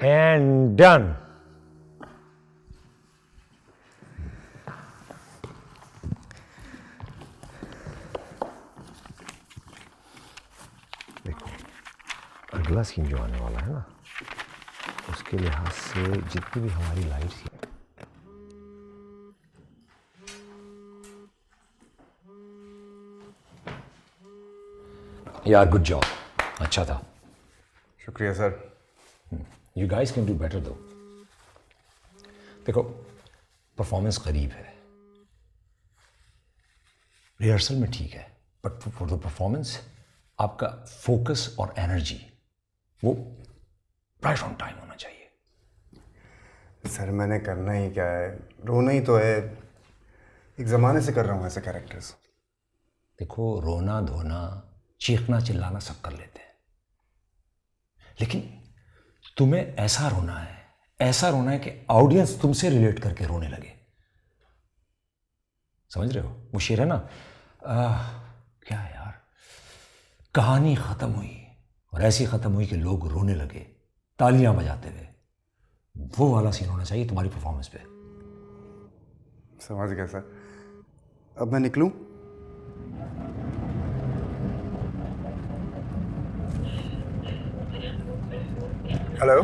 And done. देखो, अगला scene जो आने वाला है ना, उसके लिहाज से जितनी भी हमारी लाइट्स हैं, यार गुड जॉब, अच्छा था। शुक्रिया sir. You guys can do better दो। देखो, परफॉर्मेंस करीब है, रिहर्सल में ठीक है, बट फॉर द परफॉर्मेंस आपका फोकस और एनर्जी वो राइट ऑन टाइम होना चाहिए। सर मैंने करना ही क्या है, रोना ही तो है। एक ज़माने से कर रहा हूँ ऐसे कैरेक्टर्स। देखो, रोना धोना चीखना चिल्लाना सब कर लेते हैं, लेकिन तुम्हें ऐसा रोना है कि ऑडियंस तुमसे रिलेट करके रोने लगे। समझ रहे हो? वो शेर है ना, क्या है यार, कहानी खत्म हुई और ऐसी खत्म हुई कि लोग रोने लगे तालियां बजाते हुए। वो वाला सीन होना चाहिए तुम्हारी परफॉर्मेंस पे। समझ गया सर। अब मैं निकलूं? हेलो।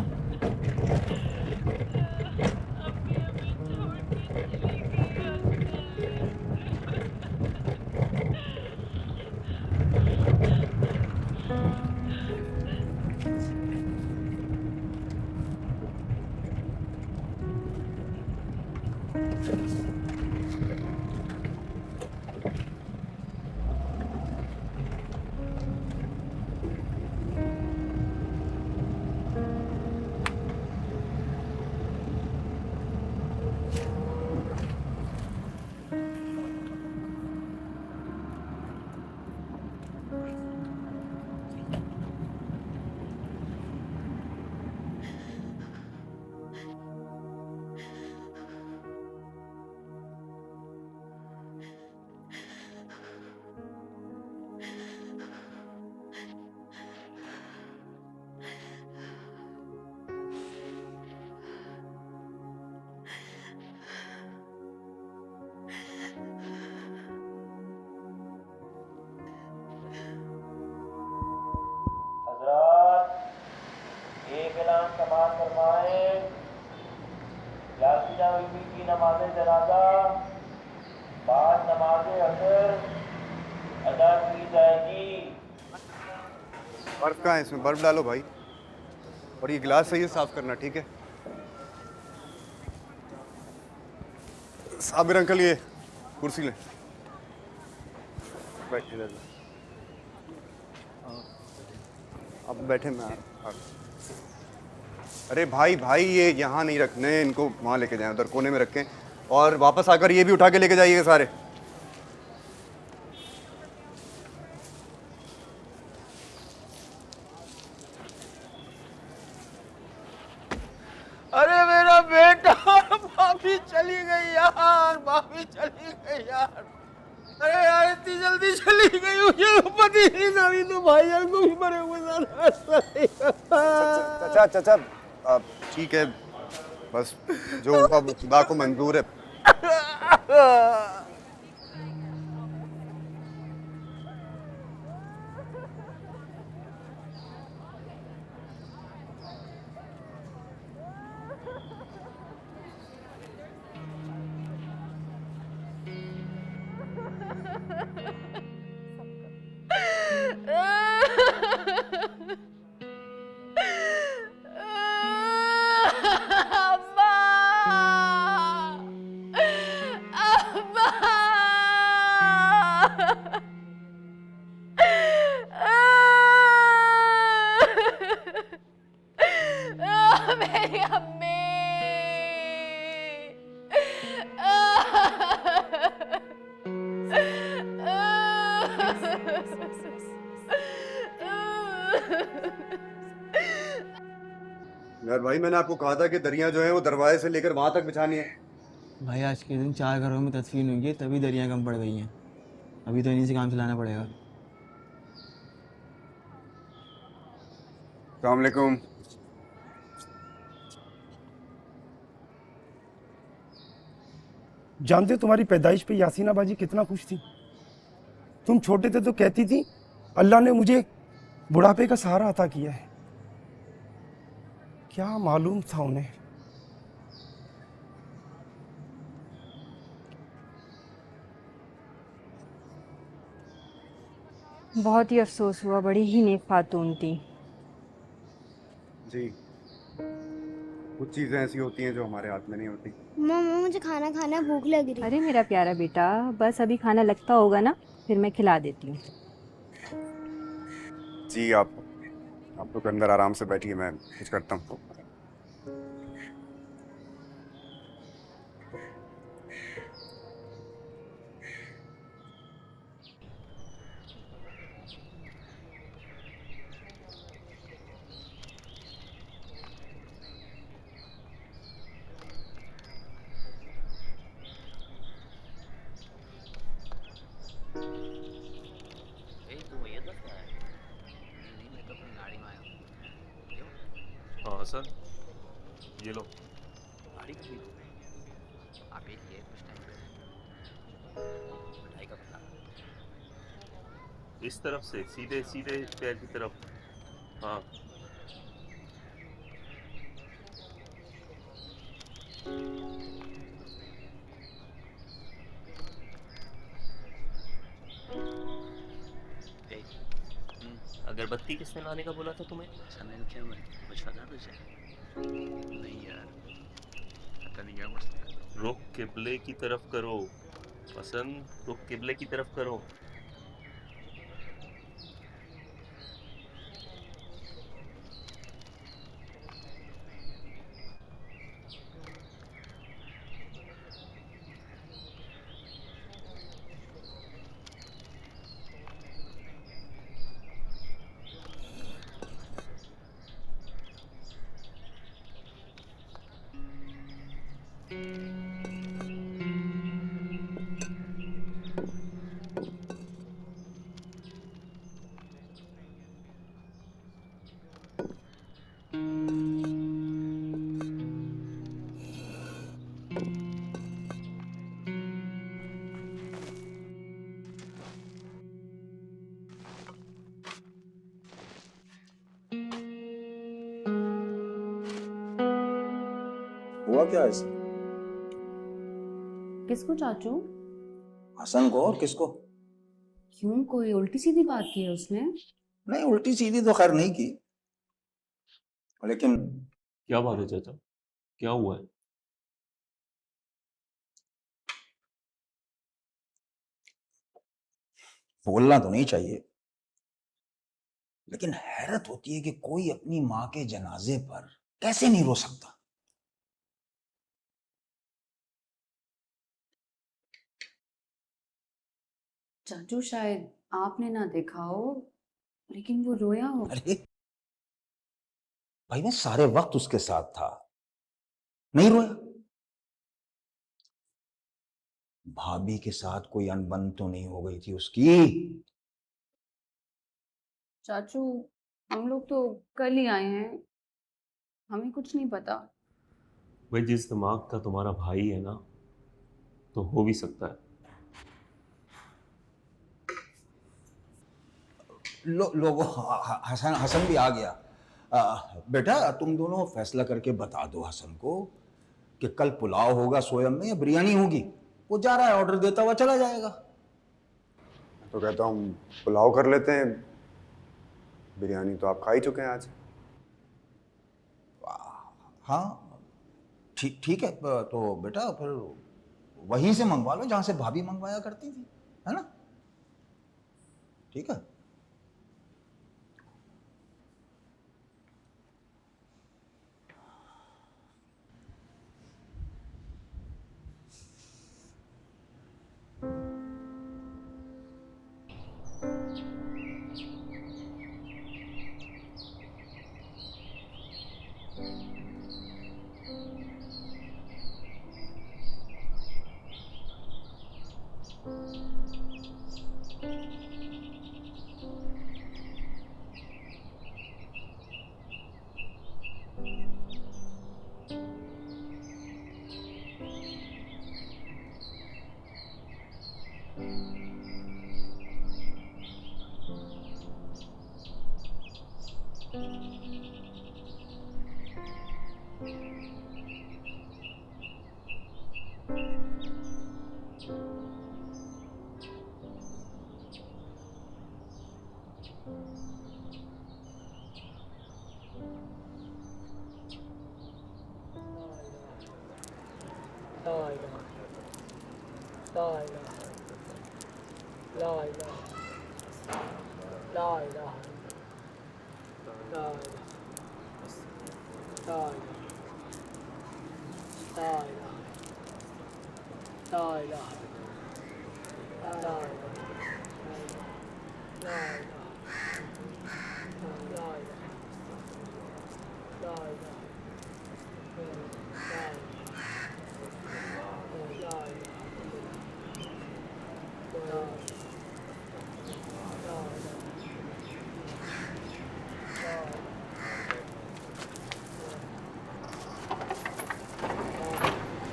एक ऐलान समाज फरमाएं, यासीना बीबी की नमाज जनाजा बाद नमाज असर अदा की जाएगी। बर्फ कहाँ है? इसमें बर्फ डालो भाई। और ये गिलास सही है साफ करना, ठीक है? साबिर अंकल ये कुर्सी ले। बैठ इधर। अब बैठे मैं अरे भाई भाई, ये यहाँ नहीं रखने, इनको वहाँ लेके जाएं, उधर कोने में रखें। और वापस आकर ये भी उठा के लेके जाइएगा सारे। अरे मेरा बेटा, भाभी चली गई यार, भाभी चली गई यार। अरे यार इतनी जल्दी चली गई, मुझे पता ही नहीं था। तो भाई यार को भी मरे हुए चाचा चाचा, ठीक है, बस जो हुआ खुदा को मंजूर है। अब्बा! अब्बा! भाई मैंने आपको कहा था कि दरिया जो है वो दरवाजे से लेकर वहां तक बिछानी है। भाई आज के दिन 4 घरों में तदफीन हुई है, तभी दरिया कम पड़ गई हैं। अभी तो इन्हीं से काम चलाना पड़ेगा। अस्सलाम वालेकुम। जानते हो तुम्हारी पैदाइश पे यासीना बाजी कितना खुश थी। तुम छोटे थे तो कहती थी अल्लाह ने मुझे बुढ़ापे का सहारा अता किया है। क्या मालूम था उन्हें। बहुत ही अफसोस हुआ, बड़ी ही नेक खातून थी। जी, कुछ चीजें ऐसी होती हैं जो हमारे हाथ में नहीं होती। मम्मा मुझे खाना खाना है, भूख लग रही है। अरे मेरा प्यारा बेटा, बस अभी खाना लगता होगा ना, फिर मैं खिला देती हूँ। जी आप लोग अंदर आराम से बैठिए, मैं कुछ करता हूँ। हाँ सर, ये लो। गाड़ी कब ली तुमने? आप ही लिए कुछ टाइम पहले। मिठाई का पता? इस तरफ से सीधे सीधे पैर की तरफ। हाँ ए, अगरबत्ती किसने लाने का बोला था तुम्हें? समय क्या हुआ है? कुछ पता तुझे? नहीं यार, पता नहीं क्या हो सकता है। रुख किबले की तरफ करो पसंद, रुख किबले की तरफ करो। हुआ क्या ऐसे? किसको चाचू? हसन को। और किसको? क्यों, कोई उल्टी सीधी बात की है उसने? नहीं, उल्टी सीधी तो खैर नहीं की, लेकिन क्या बात है चाचा, क्या हुआ है? बोलना तो नहीं चाहिए, लेकिन हैरत होती है कि कोई अपनी माँ के जनाजे पर कैसे नहीं रो सकता। चाचू शायद आपने ना देखा हो, लेकिन वो रोया हो। अरे भाई, मैं सारे वक्त उसके साथ था, नहीं रोया। भाभी के साथ कोई अनबन तो नहीं हो गई थी उसकी? चाचू हम लोग तो कल ही आए हैं, हमें कुछ नहीं पता। भाई जिस दिमाग का तुम्हारा भाई है ना, तो हो भी सकता है। लोगों, हसन हसन भी आ गया। बेटा तुम दोनों फैसला करके बता दो हसन को कि कल पुलाव होगा सोयम में या बिरयानी होगी। वो जा रहा है, ऑर्डर देता हुआ चला जाएगा। तो कहता हूँ पुलाव कर लेते हैं, बिरयानी तो आप खा ही चुके हैं आज। हाँ ठीक है, तो बेटा फिर वहीं से मंगवा लो जहां से भाभी मंगवाया करती थी, है ना? ठीक है।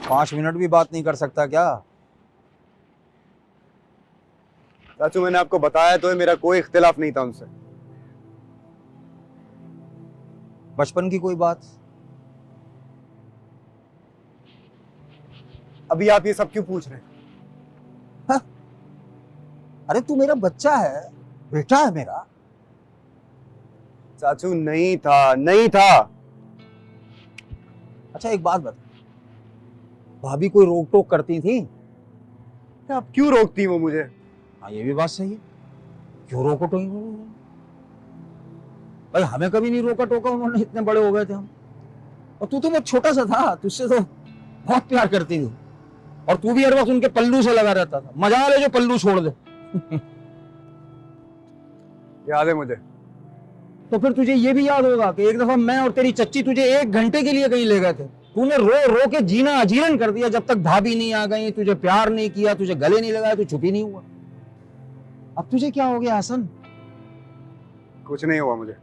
पाँच मिनट भी बात नहीं कर सकता क्या? चाचू मैंने आपको बताया तो है, मेरा कोई इख्तिलाफ नहीं था उनसे। बचपन की कोई बात? अभी आप ये सब क्यों पूछ रहे हैं? हाँ? अरे तू मेरा बच्चा है, बेटा है मेरा। चाचू नहीं था, नहीं था। अच्छा एक बात बता, भाभी कोई रोक टोक करती थी? आप क्यों रोकती वो मुझे? हाँ ये भी बात सही है, क्यों रोको टोकी? भाई हमें कभी नहीं रोका टोका उन्होंने, इतने बड़े हो गए थे हम। और तू तो बहुत छोटा सा था, तुझसे तो बहुत प्यार करती थी। और तू भी हर वक्त उनके पल्लू से लगा रहता था। मजा ले जो पल्लू छोड़ दे। याद है मुझे। तो फिर तुझे ये भी याद होगा कि एक दफा मैं और तेरी चच्ची तुझे 1 घंटे के लिए कहीं ले गए थे। तूने रो रो के जीना अजीरन कर दिया जब तक भाभी नहीं आ गई, तुझे प्यार नहीं किया, तुझे गले नहीं लगाया, तू चुप ही नहीं हुआ। अब तुझे क्या हो गया हसन? कुछ नहीं हुआ मुझे।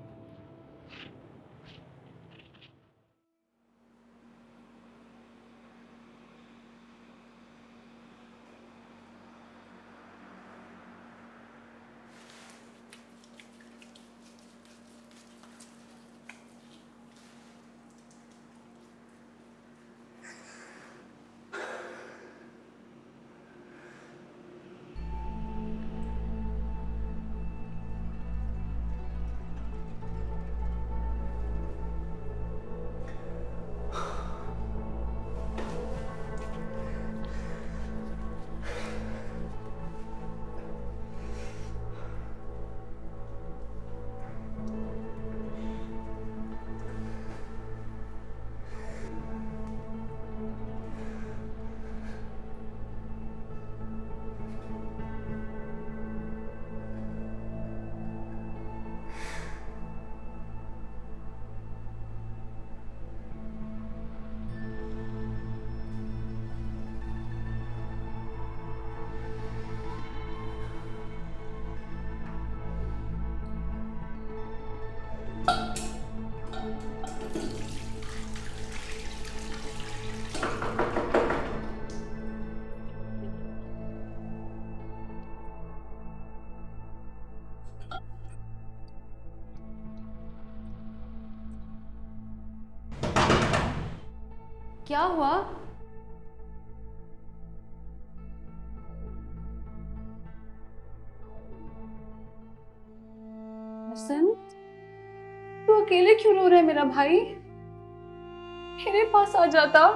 क्या हुआ? हसन, तू अकेले क्यों रो रहा है मेरा भाई? मेरे पास आ जाता।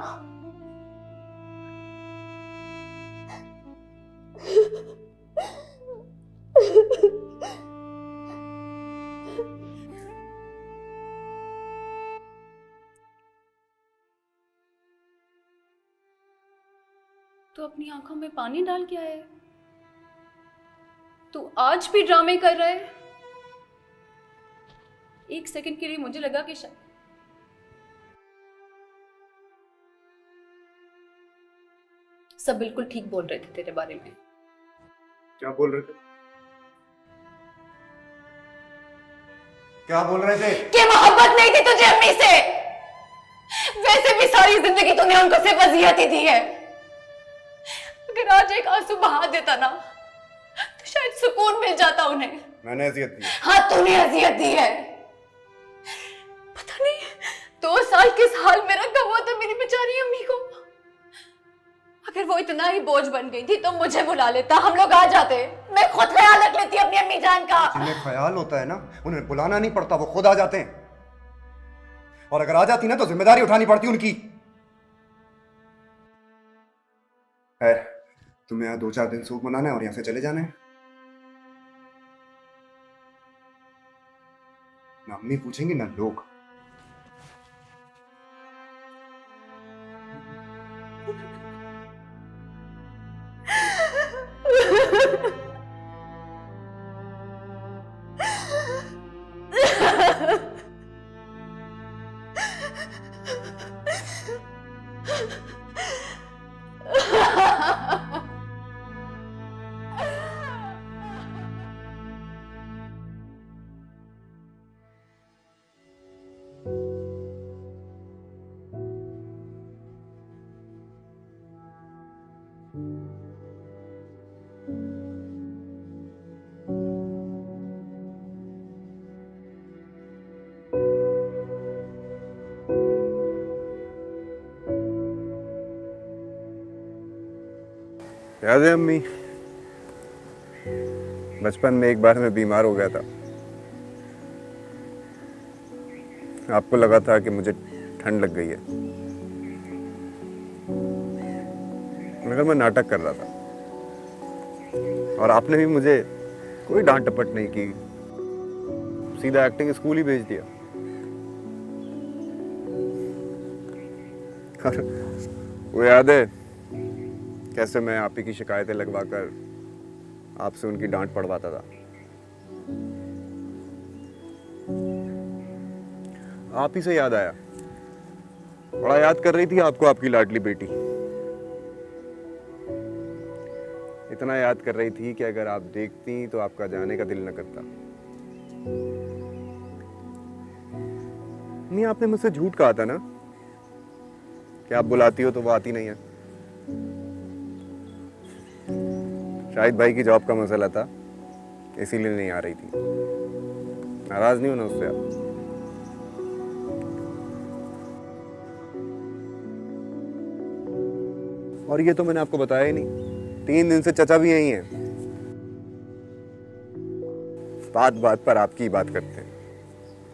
तू अपनी आंखों में पानी डाल के आया है? तू आज भी ड्रामे कर रहा है? एक सेकंड के लिए मुझे लगा कि शायद सब बिल्कुल ठीक बोल रहे थे तेरे बारे में। क्या बोल रहे थे? क्या बोल रहे थे? कि मोहब्बत नहीं थी तुझे अम्मी से। वैसे भी सारी जिंदगी तूने उनको सिर्फ अजियत ही दी है। अगर आज एक आंसू बहा देता ना तो शायद सुकून मिल जाता उन्हें। मैंने अजियत दी? हाँ तूने अजियत दी है। पता नहीं 2 साल किस हाल में रखा हुआ था मेरी बेचारी अम्मी को। अगर वो इतना ही बोझ बन गई थी तो मुझे बुला लेता, हम लोग आ जाते। मैं खुद ख्याल रख लेती अपनी अम्मी जान का। जिन्हें ख्याल होता है ना उन्हें बुलाना नहीं पड़ता, वो खुद आ जाते हैं। और अगर आ जाती ना तो जिम्मेदारी उठानी पड़ती उनकी। है तुम्हें यहाँ 2-4 दिन सूख मनाना है और यहाँ से चले जाना है। ना अम्मी पूछेंगी ना लोग। याद है अम्मी, बचपन में एक बार मैं बीमार हो गया था। आपको लगा था कि मुझे ठंड लग गई है, मगर मैं नाटक कर रहा था और आपने भी मुझे कोई डांट टपट नहीं की, सीधा एक्टिंग स्कूल ही भेज दिया। और वो याद है कैसे मैं आप ही की शिकायतें लगवाकर आपसे उनकी डांट पड़वाता था। आप ही से याद आया, बड़ा याद कर रही थी आपको आपकी लाडली बेटी। इतना याद कर रही थी कि अगर आप देखती तो आपका जाने का दिल न करता। नहीं, आपने मुझसे झूठ कहा था ना कि आप बुलाती हो तो वो आती नहीं है। शाहिद भाई की जॉब का मसला था, इसीलिए नहीं आ रही थी। नाराज नहीं होना उससे आप। और ये तो मैंने आपको बताया ही नहीं, 3 दिन से चचा भी यही हैं। बात बात पर आपकी ही बात करते हैं,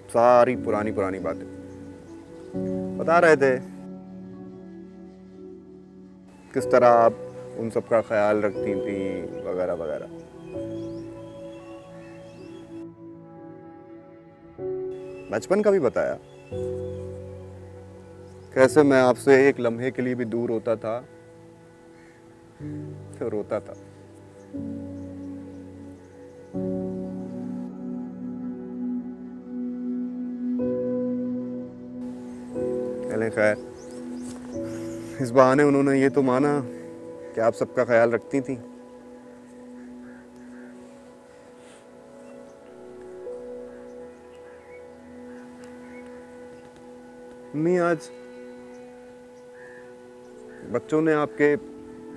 सारी पुरानी पुरानी बातें बता रहे थे, किस तरह आप उन सब का ख्याल रखती थी वगैरह वगैरह। बचपन का भी बताया, कैसे मैं आपसे एक लम्हे के लिए भी दूर होता था तो रोता था। चले खैर, इस बहाने उन्होंने ये तो माना कि आप सबका ख्याल रखती थी। मम्मी, आज बच्चों ने आपके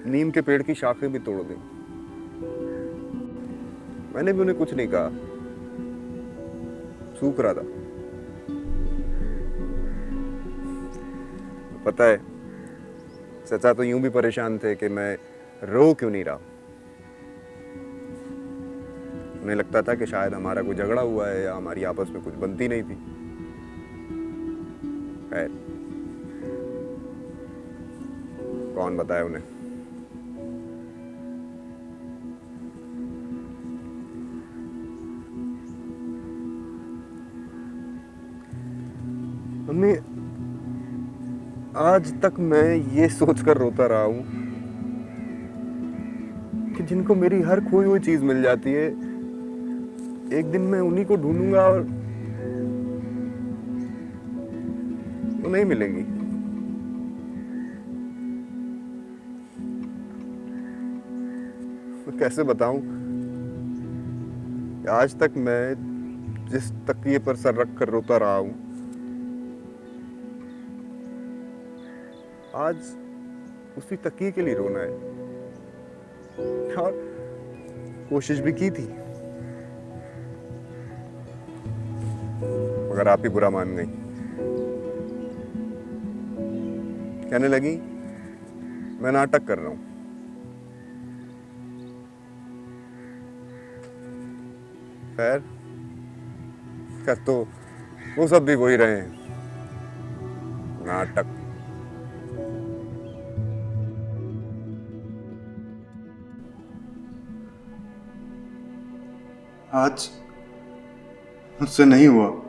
नीम के पेड़ की शाखें भी तोड़ दी। मैंने भी उन्हें कुछ नहीं कहा, सूख रहा था। पता है, चचा तो यूं भी परेशान थे कि मैं रो क्यों नहीं रहा। उन्हें लगता था कि शायद हमारा कोई झगड़ा हुआ है या हमारी आपस में कुछ बनती नहीं थी। खैर, कौन बताए उन्हें। मम्मी, आज तक मैं ये सोचकर रोता रहा हूं कि जिनको मेरी हर खोई हुई चीज मिल जाती है, एक दिन मैं उन्हीं को ढूंढूंगा और वो नहीं मिलेंगी। मैं कैसे बताऊं कि आज तक मैं जिस तकिए पर सर रख कर रोता रहा हूं, आज उसी तकिए के लिए रोना है। और कोशिश भी की थी, मगर आप ही बुरा मान गई। कहने लगी मैं नाटक कर रहा हूं। खैर, कर तो वो सब भी वही रहे हैं, नाटक। आज मुझसे नहीं हुआ।